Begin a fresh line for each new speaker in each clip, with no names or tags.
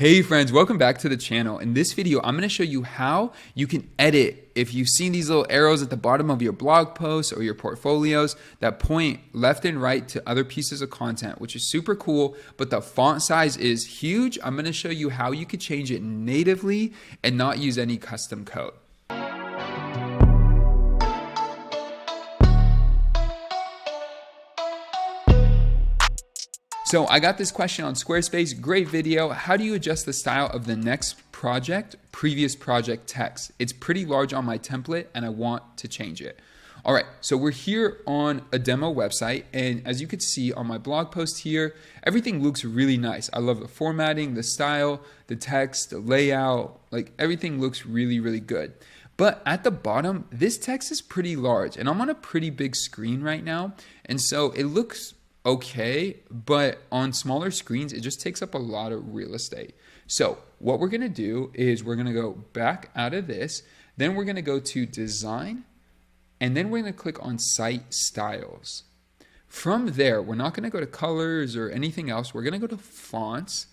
Hey friends, welcome back to the channel. In this video, I'm going to show you how you can edit. If you've seen these little arrows at the bottom of your blog posts or your portfolios that point left and right to other pieces of content, which is super cool, but the font size is huge. I'm going to show you how you could change it natively and not use any custom code. So I got this question on Squarespace, great video. How do you adjust the style of the next project, previous project text? It's pretty large on my template and I want to change it. All right, so we're here on a demo website, and as you can see on my blog post here, everything looks really nice. I love the formatting, the style, the text, the layout, like everything looks really, really good. But at the bottom, this text is pretty large and I'm on a pretty big screen right now. And so it looks okay, but on smaller screens, it just takes up a lot of real estate. So what we're gonna do is we're gonna go back out of this, then we're gonna go to design, and then we're gonna click on site styles. From there, we're not gonna go to colors or anything else. We're gonna go to fonts,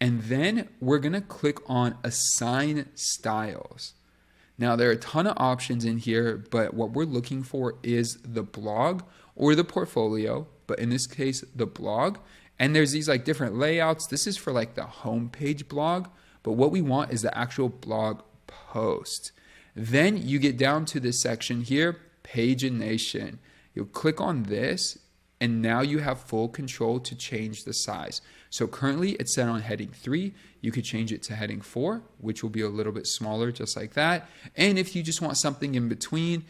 and then we're gonna click on assign styles. Now there are a ton of options in here, but what we're looking for is the blog or the portfolio, but in this case, the blog. And there's these like different layouts. This is for like the homepage blog, but what we want is the actual blog post. Then you get down to this section here, pagination. You'll click on this, and now you have full control to change the size. So currently it's set on heading 3. You could change it to heading 4, which will be a little bit smaller, just like that. And if you just want something in between,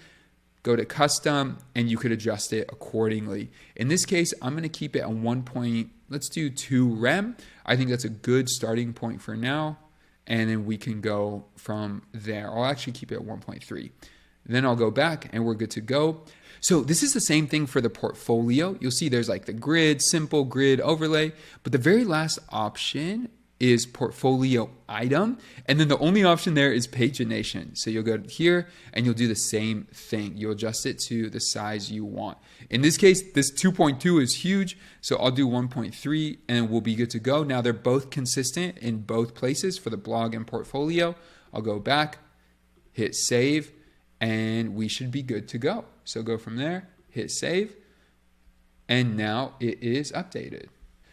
go to custom and you could adjust it accordingly. In this case, I'm gonna keep it on 1. Let's do 2 rem. I think that's a good starting point for now. And then we can go from there. I'll actually keep it at 1.3. Then I'll go back and we're good to go. So this is the same thing for the portfolio. You'll see there's like the grid, simple grid overlay, but the very last option is portfolio item. And then the only option there is pagination. So you'll go here and you'll do the same thing. You'll adjust it to the size you want. In this case, this 2.2 is huge. So I'll do 1.3 and we'll be good to go. Now they're both consistent in both places for the blog and portfolio. I'll go back, hit save, and we should be good to go. So go from there, hit save, and now it is updated.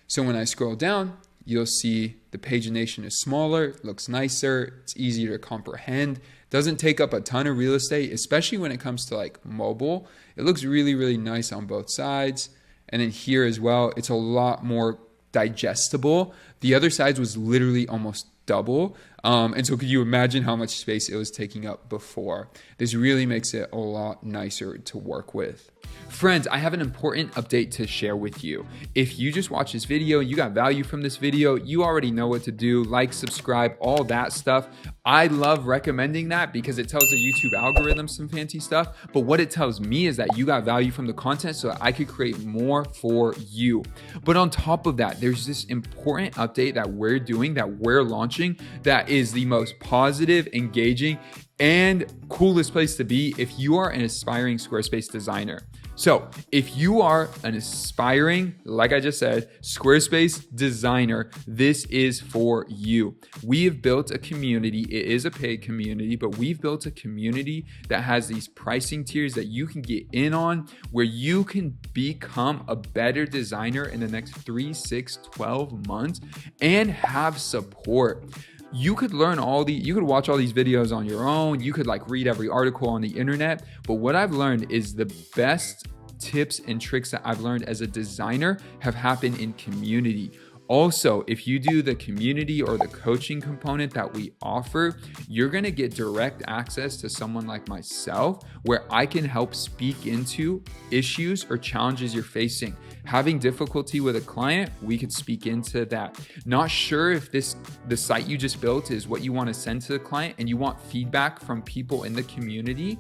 So when I scroll down, you'll see the pagination is smaller, looks nicer, it's easier to comprehend, doesn't take up a ton of real estate, especially when it comes to like mobile. It looks really, really nice on both sides. And then here as well, it's a lot more digestible. The other sides was literally almost double. And so could you imagine how much space it was taking up before? This really makes it a lot nicer to work with. Friends, I have an important update to share with you. If you just watched this video, you got value from this video, you already know what to do, like, subscribe, all that stuff. I love recommending that because it tells the YouTube algorithm some fancy stuff. But what it tells me is that you got value from the content so that I could create more for you. But on top of that, there's this important update that we're doing, that we're launching, that is the most positive, engaging, and coolest place to be if you are an aspiring Squarespace designer. So if you are an aspiring, like I just said, Squarespace designer, this is for you. We have built a community. It is a paid community, but we've built a community that has these pricing tiers that you can get in on, where you can become a better designer in the next 3, 6, 12 months and have support. You could learn you could watch all these videos on your own. You could like read every article on the internet. But what I've learned is the best tips and tricks that I've learned as a designer have happened in community. Also, if you do the community or the coaching component that we offer, you're gonna get direct access to someone like myself where I can help speak into issues or challenges you're facing. Having difficulty with a client, we could speak into that. Not sure if the site you just built is what you wanna send to the client and you want feedback from people in the community,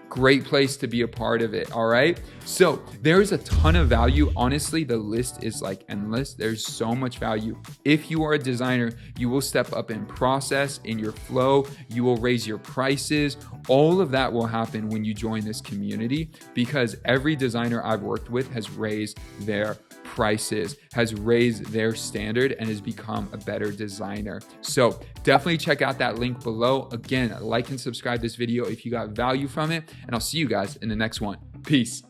great place to be a part of it. All right. So there's a ton of value. Honestly, the list is like endless. There's so much value. If you are a designer, you will step up in process, in your flow. You will raise your prices. All of that will happen when you join this community because every designer I've worked with has raised their prices, has raised their standard and has become a better designer. So definitely check out that link below. Again, like and subscribe this video if you got value from it, and I'll see you guys in the next one. Peace.